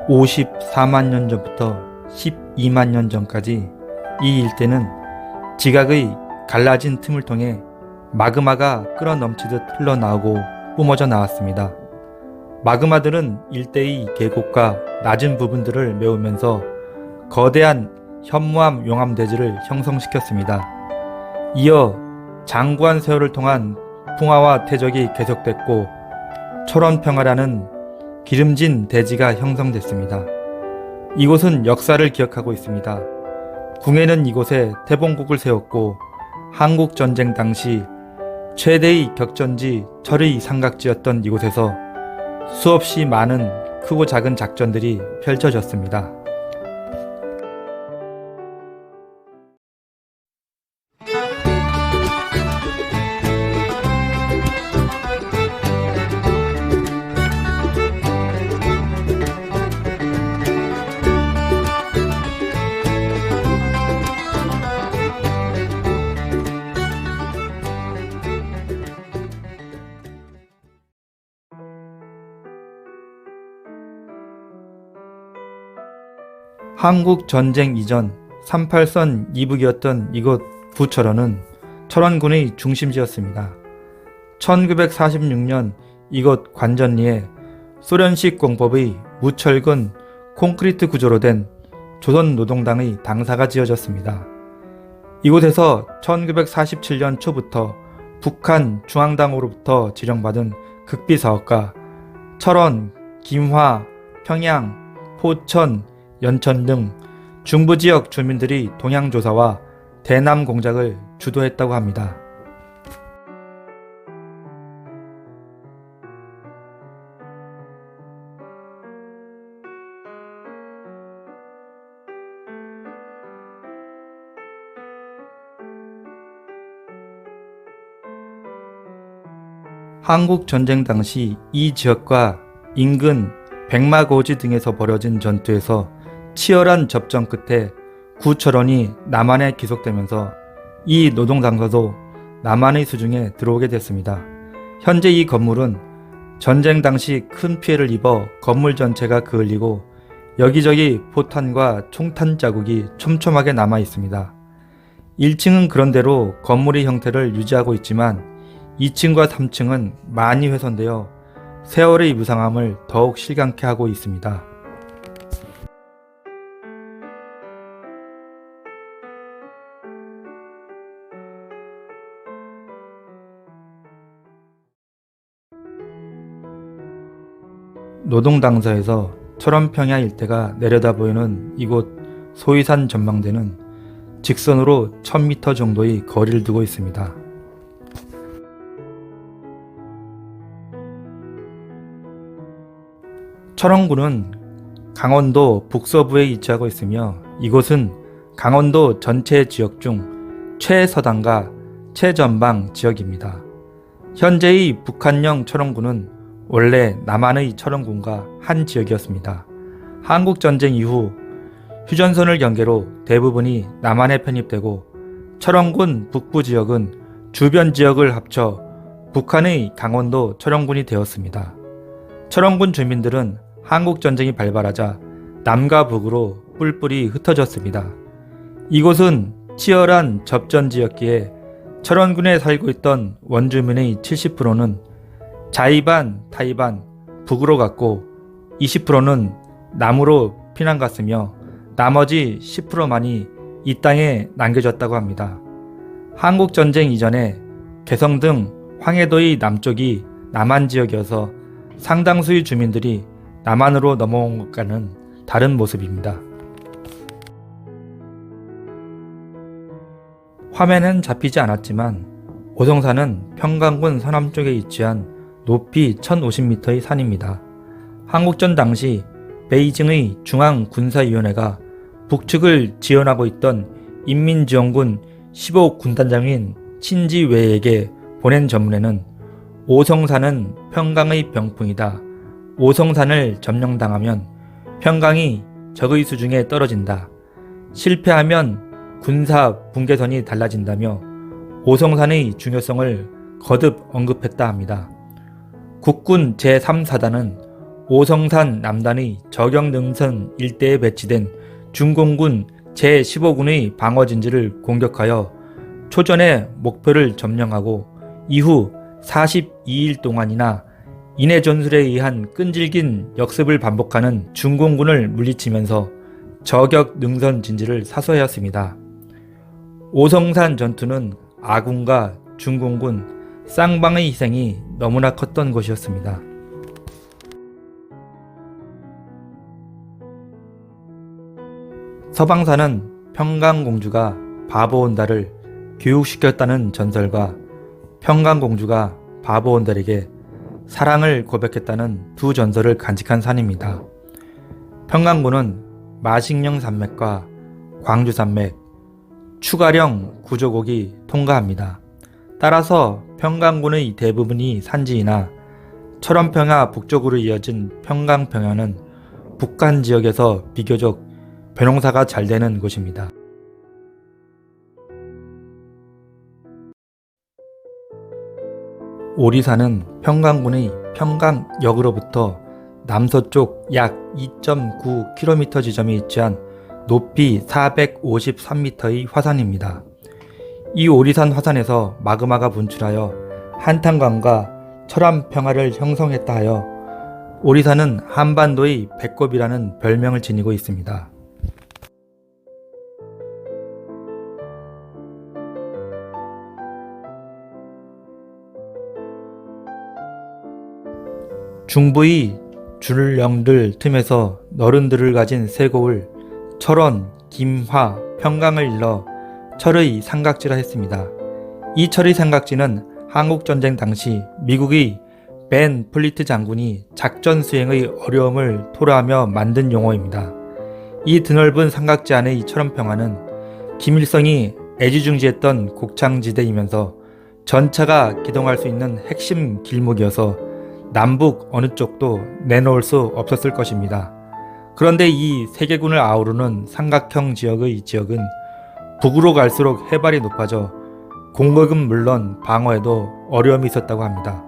54만 년 전부터 12만 년 전까지 이 일대는 지각의 갈라진 틈을 통해 마그마가 끌어넘치듯 흘러나오고 뿜어져 나왔습니다. 마그마들은 일대의 계곡과 낮은 부분들을 메우면서 거대한 현무암 용암대지를 형성시켰습니다. 이어 장구한 세월을 통한 풍화와 퇴적이 계속됐고 초론평화라는 기름진 대지가 형성됐습니다. 이곳은 역사를 기억하고 있습니다. 궁예는 이곳에 태봉국을 세웠고 한국전쟁 당시 최대의 격전지 철의 삼각지였던 이곳에서 수없이 많은 크고 작은 작전들이 펼쳐졌습니다. 한국전쟁 이전 38선 이북이었던 이곳 구철원은 철원군의 중심지였습니다. 1946년 이곳 관전리에 소련식 공법의 무철근 콘크리트 구조로 된 조선노동당의 당사가 지어졌습니다. 이곳에서 1947년 초부터 북한 중앙당으로부터 지령받은 극비사업가 철원, 김화, 평양, 포천, 연천 등 중부지역 주민들이 동향조사와 대남 공작을 주도했다고 합니다. 한국전쟁 당시 이 지역과 인근 백마고지 등에서 벌어진 전투에서 치열한 접전 끝에 구철원이 남한에 기속되면서 이 노동당사도 남한의 수중에 들어오게 됐습니다. 현재 이 건물은 전쟁 당시 큰 피해를 입어 건물 전체가 그을리고 여기저기 포탄과 총탄 자국이 촘촘하게 남아 있습니다. 1층은 그런대로 건물의 형태를 유지하고 있지만 2층과 3층은 많이 훼손되어 세월의 무상함을 더욱 실감케 하고 있습니다. 노동당사에서 철원평야 일대가 내려다 보이는 이곳 소위산 전망대는 직선으로 1000m 정도의 거리를 두고 있습니다. 철원군은 강원도 북서부에 위치하고 있으며 이곳은 강원도 전체 지역 중 최서단과 최전방 지역입니다. 현재의 북한령 철원군은 원래 남한의 철원군과 한 지역이었습니다. 한국전쟁 이후 휴전선을 경계로 대부분이 남한에 편입되고 철원군 북부 지역은 주변 지역을 합쳐 북한의 강원도 철원군이 되었습니다. 철원군 주민들은 한국전쟁이 발발하자 남과 북으로 뿔뿔이 흩어졌습니다. 이곳은 치열한 접전지였기에 철원군에 살고 있던 원주민의 70%는 자의반, 타의반, 북으로 갔고 20%는 남으로 피난 갔으며 나머지 10%만이 이 땅에 남겨졌다고 합니다. 한국전쟁 이전에 개성 등 황해도의 남쪽이 남한 지역이어서 상당수의 주민들이 남한으로 넘어온 것과는 다른 모습입니다. 화면엔 잡히지 않았지만 오성산은 평강군 서남쪽에 위치한 높이 1050m의 산입니다. 한국전 당시 베이징의 중앙군사위원회가 북측을 지원하고 있던 인민지원군 15군단장인 신지웨에게 보낸 전문에는 오성산은 평강의 병풍이다. 오성산을 점령당하면 평강이 적의 수중에 떨어진다. 실패하면 군사 분계선이 달라진다며 오성산의 중요성을 거듭 언급했다 합니다. 국군 제3사단은 오성산 남단의 저격능선 일대에 배치된 중공군 제15군의 방어진지를 공격하여 초전에 목표를 점령하고 이후 42일 동안이나 인해 전술에 의한 끈질긴 역습을 반복하는 중공군을 물리치면서 저격 능선 진지를 사수하였습니다. 오성산 전투는 아군과 중공군 쌍방의 희생이 너무나 컸던 것이었습니다. 서방사는 평강공주가 바보온달을 교육시켰다는 전설과 평강공주가 바보온달에게 사랑을 고백했다는 두 전설을 간직한 산입니다. 평강군은 마식령 산맥과 광주 산맥, 추가령 구조곡이 통과합니다. 따라서 평강군의 대부분이 산지이나 철원평야 북쪽으로 이어진 평강평야는 북한 지역에서 비교적 벼농사가 잘 되는 곳입니다. 오리산은 평강군의 평강역으로부터 남서쪽 약 2.9km 지점에 위치한 높이 453m의 화산입니다. 이 오리산 화산에서 마그마가 분출하여 한탄강과 철암평야를 형성했다 하여 오리산은 한반도의 배꼽이라는 별명을 지니고 있습니다. 중부의 줄령들 틈에서 너른들을 가진 쇠고울 철원, 김화, 평강을 일러 철의 삼각지라 했습니다. 이 철의 삼각지는 한국전쟁 당시 미국의 벤 플리트 장군이 작전 수행의 어려움을 토로하며 만든 용어입니다. 이 드넓은 삼각지 안의 철원평화는 김일성이 애지중지했던 곡창지대이면서 전차가 기동할 수 있는 핵심 길목이어서 남북 어느 쪽도 내놓을 수 없었을 것입니다. 그런데 이 세계군을 아우르는 삼각형 지역의 지역은 북으로 갈수록 해발이 높아져 공격은 물론 방어에도 어려움이 있었다고 합니다.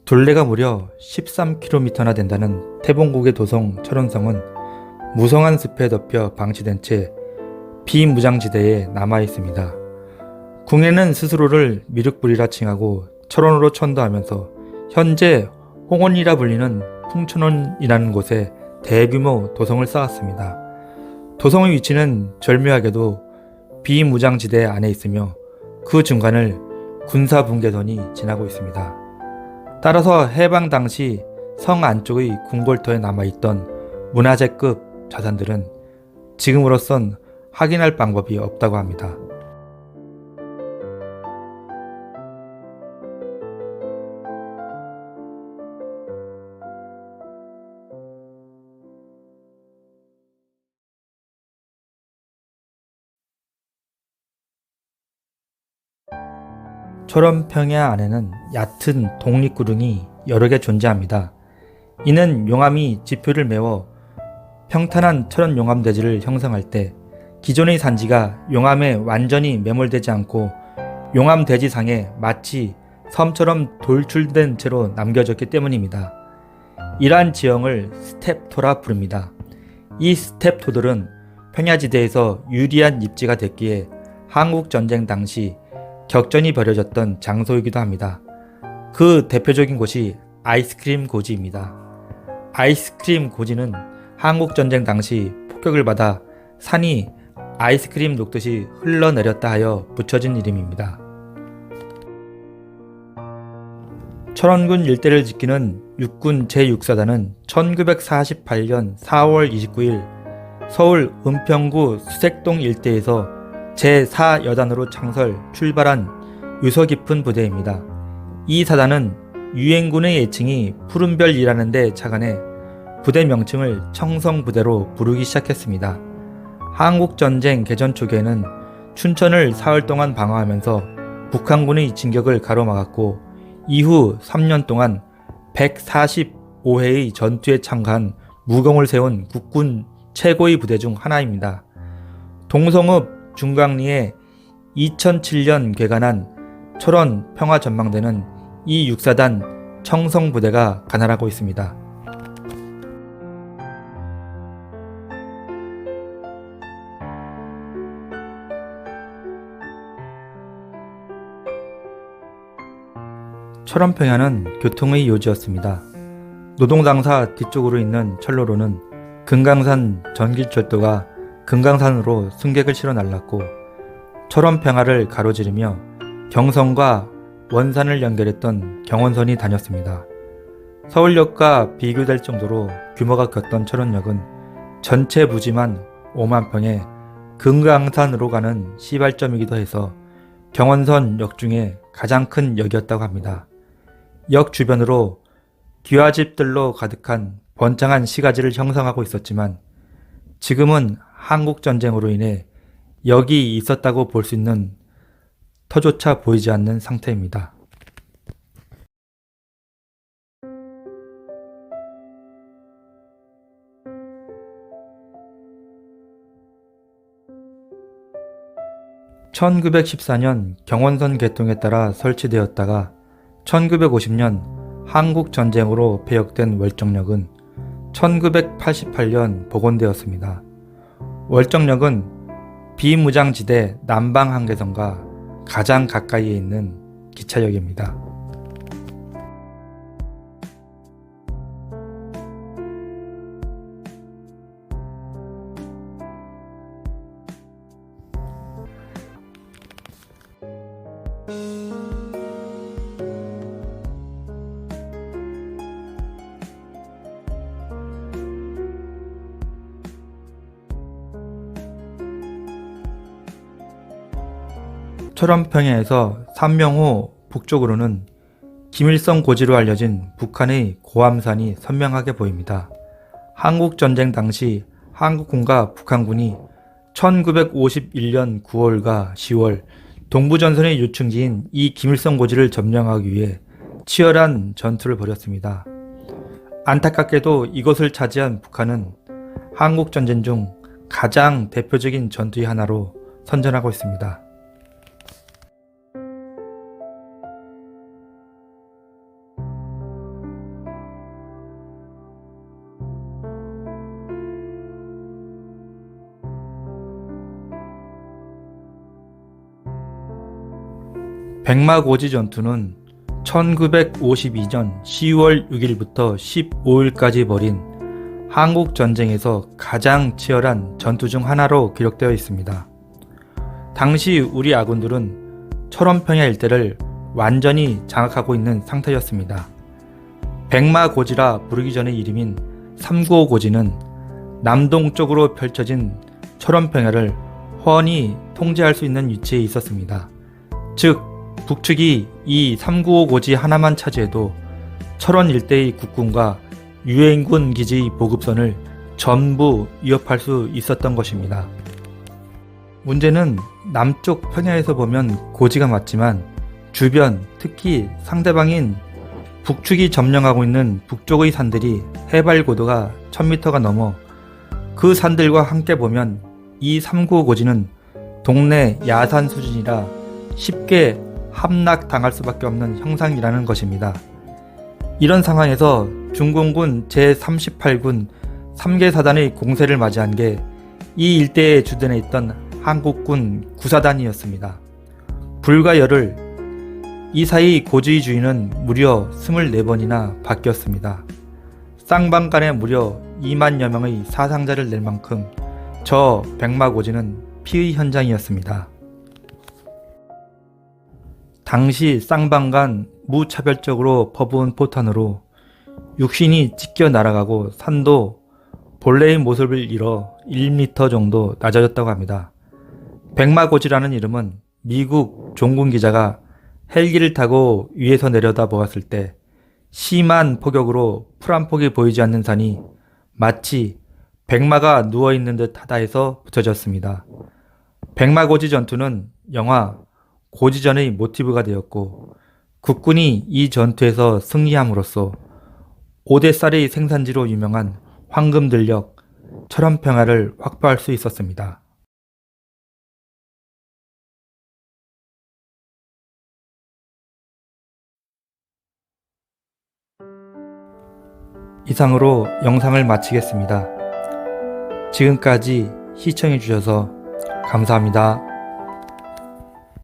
둘레가 무려 13km나 된다는 태봉국의 도성 철원성은 무성한 숲에 덮여 방치된 채 비무장지대에 남아 있습니다. 궁예는 스스로를 미륵불이라 칭하고 철원으로 천도하면서 현재 홍원이라 불리는 풍천원이라는 곳에 대규모 도성을 쌓았습니다. 도성의 위치는 절묘하게도 비무장지대 안에 있으며 그 중간을 군사분계선이 지나고 있습니다. 따라서 해방 당시 성 안쪽의 궁궐터에 남아있던 문화재급 자산들은 지금으로선 확인할 방법이 없다고 합니다. 철원평야 안에는 얕은 독립구릉이 여러 개 존재합니다. 이는 용암이 지표를 메워 평탄한 철원 용암대지를 형성할 때 기존의 산지가 용암에 완전히 매몰되지 않고 용암대지상에 마치 섬처럼 돌출된 채로 남겨졌기 때문입니다. 이러한 지형을 스텝토라 부릅니다. 이 스텝토들은 평야지대에서 유리한 입지가 됐기에 한국전쟁 당시 격전이 벌여졌던 장소이기도 합니다. 그 대표적인 곳이 아이스크림 고지입니다. 아이스크림 고지는 한국전쟁 당시 폭격을 받아 산이 아이스크림 녹듯이 흘러내렸다 하여 붙여진 이름입니다. 철원군 일대를 지키는 육군 제6사단은 1948년 4월 29일 서울 은평구 수색동 일대에서 제4여단으로 창설 출발한 유서 깊은 부대입니다. 이 사단은 유엔군의 애칭이 푸른별이라는 데 착안해 부대 명칭을 청성부대로 부르기 시작했습니다. 한국전쟁 개전 초기에는 춘천을 사흘 동안 방어하면서 북한군의 진격을 가로막았고 이후 3년 동안 145회의 전투에 참가한 무공을 세운 국군 최고의 부대 중 하나입니다. 동성읍 중강리에 2007년 개관한 철원 평화전망대는 이 6사단 청성부대가 관할하고 있습니다. 철원평야는 교통의 요지였습니다. 노동당사 뒤쪽으로 있는 철로로는 금강산 전기철도가 금강산으로 승객을 실어 날랐고, 철원평야를 가로지르며 경성과 원산을 연결했던 경원선이 다녔습니다. 서울역과 비교될 정도로 규모가 컸던 철원역은 전체 부지만 5만 평에 금강산으로 가는 시발점이기도 해서 경원선 역 중에 가장 큰 역이었다고 합니다. 역 주변으로 기와집들로 가득한 번창한 시가지를 형성하고 있었지만, 지금은 한국전쟁으로 인해 역이 있었다고 볼 수 있는 터조차 보이지 않는 상태입니다. (1914년) 경원선 개통에 따라 설치되었다가 1950년 한국전쟁으로 폐역된 월정역은 1988년 복원되었습니다. 월정역은 비무장지대 남방 한계선과 가장 가까이에 있는 기차역입니다. 철원평야에서 삼명호 북쪽으로는 김일성 고지로 알려진 북한의 고함산이 선명하게 보입니다. 한국전쟁 당시 한국군과 북한군이 1951년 9월과 10월 동부전선의 요충지인 이 김일성 고지를 점령하기 위해 치열한 전투를 벌였습니다. 안타깝게도 이것을 차지한 북한은 한국전쟁 중 가장 대표적인 전투의 하나로 선전하고 있습니다. 백마고지 전투는 1952년 10월 6일부터 15일까지 벌인 한국전쟁에서 가장 치열한 전투 중 하나로 기록되어 있습니다. 당시 우리 아군들은 철원평야 일대를 완전히 장악하고 있는 상태였습니다. 백마고지라 부르기 전의 이름인 395 고지는 남동쪽으로 펼쳐진 철원평야를 훤히 통제할 수 있는 위치에 있었습니다. 즉, 북측이 이 395 고지 하나만 차지해도 철원 일대의 국군과 유엔군 기지 보급선을 전부 위협할 수 있었던 것입니다. 문제는 남쪽 평야에서 보면 고지가 맞지만 주변, 특히 상대방인 북측이 점령하고 있는 북쪽의 산들이 해발 고도가 1000m가 넘어 그 산들과 함께 보면 이 395 고지는 동네 야산 수준이라 쉽게 함락당할 수밖에 없는 형상이라는 것입니다. 이런 상황에서 중공군 제38군 3개 사단의 공세를 맞이한 게 이 일대에 주둔해 있던 한국군 9사단이었습니다. 불과 열흘, 이 사이 고지의 주인은 무려 24번이나 바뀌었습니다. 쌍방간에 무려 2만여 명의 사상자를 낼 만큼 저 백마고지는 피의 현장이었습니다. 당시 쌍방간 무차별적으로 퍼부은 포탄으로 육신이 찢겨 날아가고 산도 본래의 모습을 잃어 1m 정도 낮아졌다고 합니다. 백마고지라는 이름은 미국 종군 기자가 헬기를 타고 위에서 내려다 보았을 때 심한 폭격으로 풀 한 폭이 보이지 않는 산이 마치 백마가 누워있는 듯 하다 해서 붙여졌습니다. 백마고지 전투는 영화 고지전의 모티브가 되었고, 국군이 이 전투에서 승리함으로써 오대쌀의 생산지로 유명한 황금들녘 철원평야를 확보할 수 있었습니다. 이상으로 영상을 마치겠습니다. 지금까지 시청해주셔서 감사합니다.